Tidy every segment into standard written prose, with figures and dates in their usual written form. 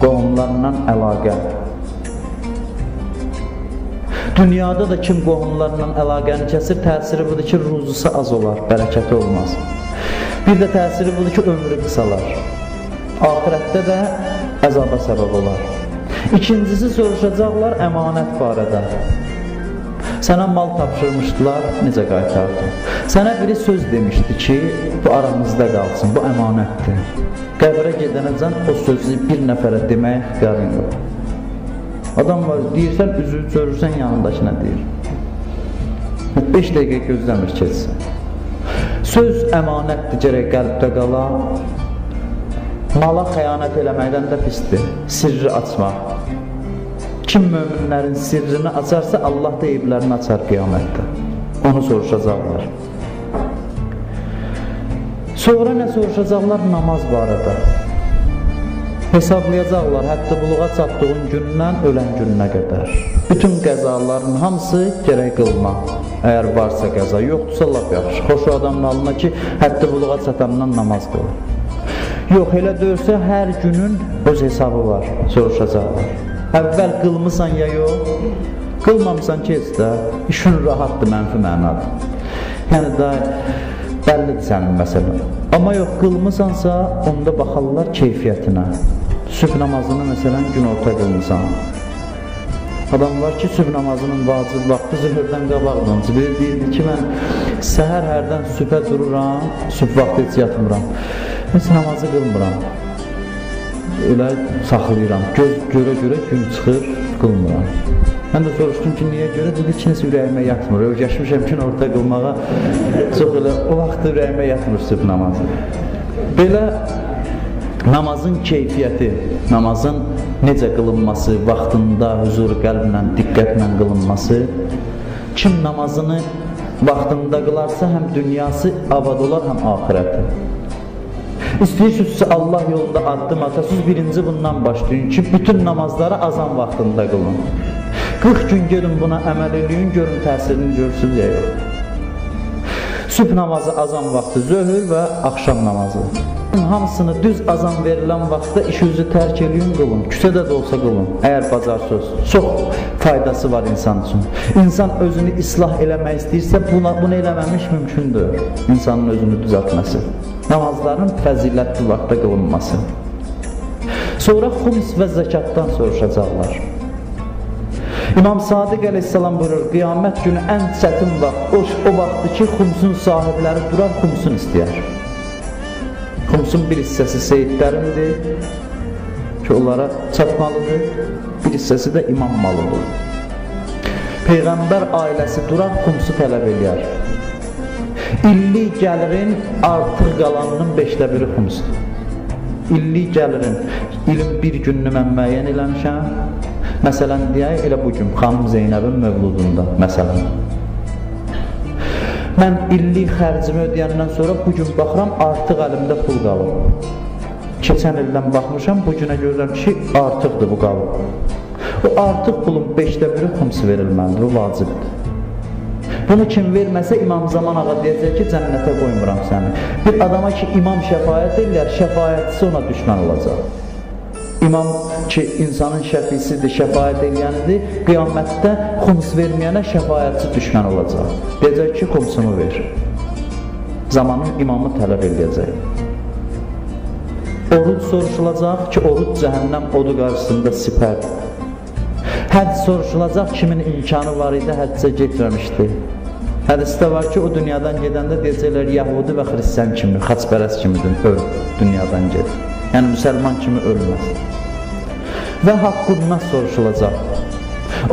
qohumlarla əlaqə. Dünyada da kim qohumlarla əlaqəni kəsir, təsiri budur ki, ruzusu az olar, bərəkəti olmaz. Bir də təsiri budur ki, ömrü qısalar. Ahirətdə də əzaba səbəb olar. İkincisi, soruşacaqlar əmanət barədə. Sənə mal tapşırmışdılar, necə qaytardın? Sənə biri söz demişdi ki, bu aramızda qalsın, bu əmanətdir. Qəbrə gedənəcən o sözü bir nəfərə deməyə ixtiyarın yox. Adam var, deyirsən, üzü görürsən, yanındakına deyir. 5 dəqiqə gözləmir keçsin. Söz əmanətdir, gərək qəlbdə qala. Mala xəyanət eləməkdən də pisdir, sirri açmaq. Kim möminlərin sirrini açarsa, Allah da evlərini açar qiyamətdə. Onu soruşacaqlar. Sonra nə soruşacaqlar? Namaz barədə. Hesablayacaqlar, hətta buluğa çatdığın gündən ölən gününə qədər. Bütün qəzaların hamısı gərək qılmaq. Əgər varsa qəza, yoxdursa lap yaxşı. Xoş o adamın alına ki, hətta buluğa çatandan namaz qılır. Yox, elə dörsə hər günün öz hesabı var, soruşacaqlar. Əvvəl qılmısan ya yox, qılmamısan ki, heç də işin rahatdır, mənfi mənadır. Yəni da bəllidir sənin məsələn. Amma yox, qılmısansa, onda baxarlar keyfiyyətinə. Sübh namazını məsələn gün orta qılmısan. Adam var ki, sübh namazının vacib vaxtı zühürdən qabaqdan. Biri deyildi ki, mən səhər hərdən sübhə dururam, sübh vaxtı heç yatmıram. Heç namazı qılmıram. Elə saxlayıram. Göz görə-görə gün çıxır, qılmıram. Mən də soruşdum ki, niyə görə? Dedi ki, nəsə ürəyimə yatmır. Öyrəşmişəm ki, orta qılmağa çox elə, o vaxt ürəyimə yatmır sübh namazı. Belə namazın keyfiyyəti, namazın necə qılınması, vaxtında, huzur qəlblə, diqqətlə qılınması, kim namazını vaxtında qılarsa, həm dünyası abad olar, həm ahirəti. İstəyirsizsə Allah yolunda addım atasız, birinci bundan başlayın ki, bütün namazları azan vaxtında qılın. 40 gün gedin buna əməl eləyin, görün təsirini görürsünüz ya yox. Sübh namazı azan vaxtı, zöhr və axşam namazı. Hamısını düz azan verilən vaxtda işinizi tərk eləyin, qılın. Küçədə də olsa qılın, əgər bacarsınız. Çox faydası var insan üçün. İnsan özünü islah eləmək istəyirsə, bunu eləməmiş mümkündür. İnsanın özünü düzəltməsi. Namazların fəzilətli vaxtda qılınması. Sonra xums və zəkatdan soruşacaqlar. İmam Sadiq əleyhissalam buyurur, qiyamət günü ən çətin vaxt, o vaxtdır ki, xumsun sahibləri durar, xumsun istəyər. Xumsun bir hissəsi seyidlərindir ki, onlara çatmalıdır, bir hissəsi də imam malıdır. Peyğəmbər ailəsi durar, xumsu tələb eləyər. İllik gəlirin artıq qalanının 1/5 xumsudur. İllik gəlirin, ilin bir gününü mən müəyyən eləmişəm. Məsələn, deyək, elə bugün xanım Zeynəbin mövludunda, məsələn. Mən illik xərcimi ödəyəndən sonra bugün baxıram, artıq əlimdə pul qalıb. Keçən ildən baxmışam, bugünə görürəm ki, artıqdır bu qalıb. O artıq pulun 1/5 xumsu verilməlidir, o vacibdir. Bunu kim verməsə, İmam Zaman ağa deyəcək ki, cənnətə qoymuram səni. Bir adama ki, imam şəfayət edirlər, şəfayətçisi ona düşmən olacaq. İmam ki, insanın şəfisidir, şəfayət eləyənidir, qiyamətdə xums verməyənə şəfayətçi düşmən olacaq. Deyəcək ki, xumsunu ver. Zamanın imamı tələb eləyəcək. Oruc soruşulacaq ki, oruc cəhənnəm odu qarşısında sipərdir. Həcc soruşulacaq, kimin imkanı var idi, həccə getməmişdi. Hədisdə var ki, o dünyadan gedəndə deyəcəklər, Yəhudi və Xristiyan kimi, xaçpərəst kimidir, öl, dünyadan ged. Yəni, müsəlman kimi ölməz. Və haqqınnas soruşulacaq.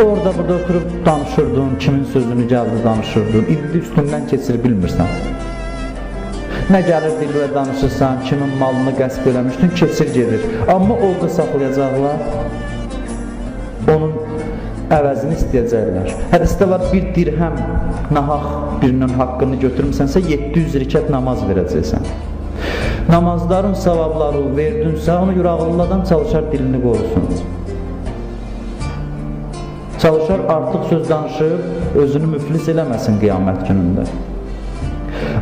Orada burada oturub danışırdın, kimin sözünü gəldi danışırdın, indi üstündən keçir bilmirsən. Nə gəlir dilə danışırsan, kimin malını qəsb eləmişdin, keçir gedir. Amma orada saxlayacaqlar, onun əvəzini istəyəcəklər. Hədisdə var, bir dirhəm nahaq birinin haqqını götürmüsənsə 700 rikət namaz verəcəksən. Namazların savabları verdinsə, onu görə ağıllı adam çalışar dilini qorusun. Çalışar artıq söz danışıb, özünü müflis eləməsin qiyamət günündə.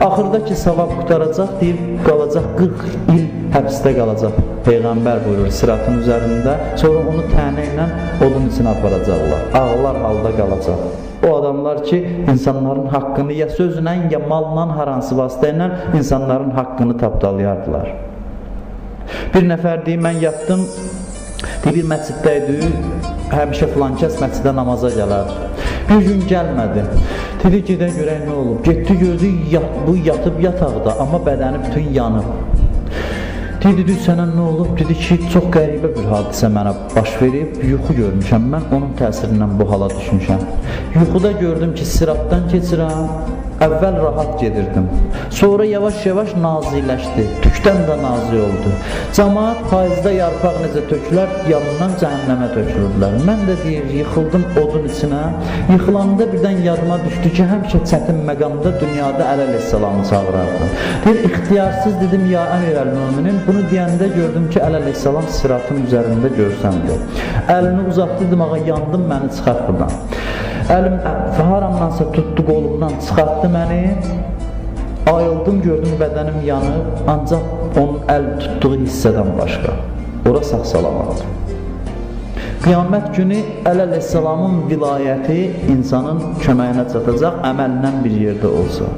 Axırda ki, savab qutaracaq, deyib qalacaq 40 il həbsdə qalacaq. Peyğəmbər buyurur Sıratın üzərində, sonra onu tənə ilə odun içinə aparacaqlar. Ağlar halda qalacaq. O adamlar ki, insanların haqqını ya sözlə, ya malla, hər hansı vasitə ilə insanların haqqını tapdalayardılar. Bir nəfər deyir, mən yatdım, bir məsciddəydi, həmişə filan kəs məscidə namaza gələrdi. Bir gün gəlmədi. Dedi, gedən görək nə olub? Getdi, gördü, bu yatıb yataqda, amma bədəni bütün yanıb. Dedi, sənə nə olub? Dedi ki, çox qəribə bir hadisə mənə baş verib, yuxu görmüşəm, mən onun təsirindən bu hala düşmüşəm. Yuxuda gördüm ki, sıratdan keçirəm, əvvəl rahat gedirdim. Sonra yavaş-yavaş naziləşdi, tükdən də nazi oldu. Cəmaat payızda yarpaq necə tökülər, yanından cəhənnəmə tökülürlər. Mən də deyir, yıxıldım odun içinə. Yıxılanda birdən yadıma düşdü ki, həmişə çətin məqamda dünyada Əli əleyhissalamı çağırardım. Deyir, ixtiyarsız dedim, ya əmir-əl-müminin, bunu deyəndə gördüm ki, Əli əleyhissalam sıratın üzərində görsəmdir. Əlini uzatdı, dedim, ağa, yandım, məni çıxart buradan. Əlim haramdansa tutdu qolumdan, çıxartdı məni, ayıldım, gördüm bədənim yanıb, ancaq onun əl tutduğu hissədən başqa. Ora sağ-salamatdır. Qiyamət günü Əli əleyhissalamın vilayəti insanın köməyinə çatacaq, əməlindən bir yerdə olsa.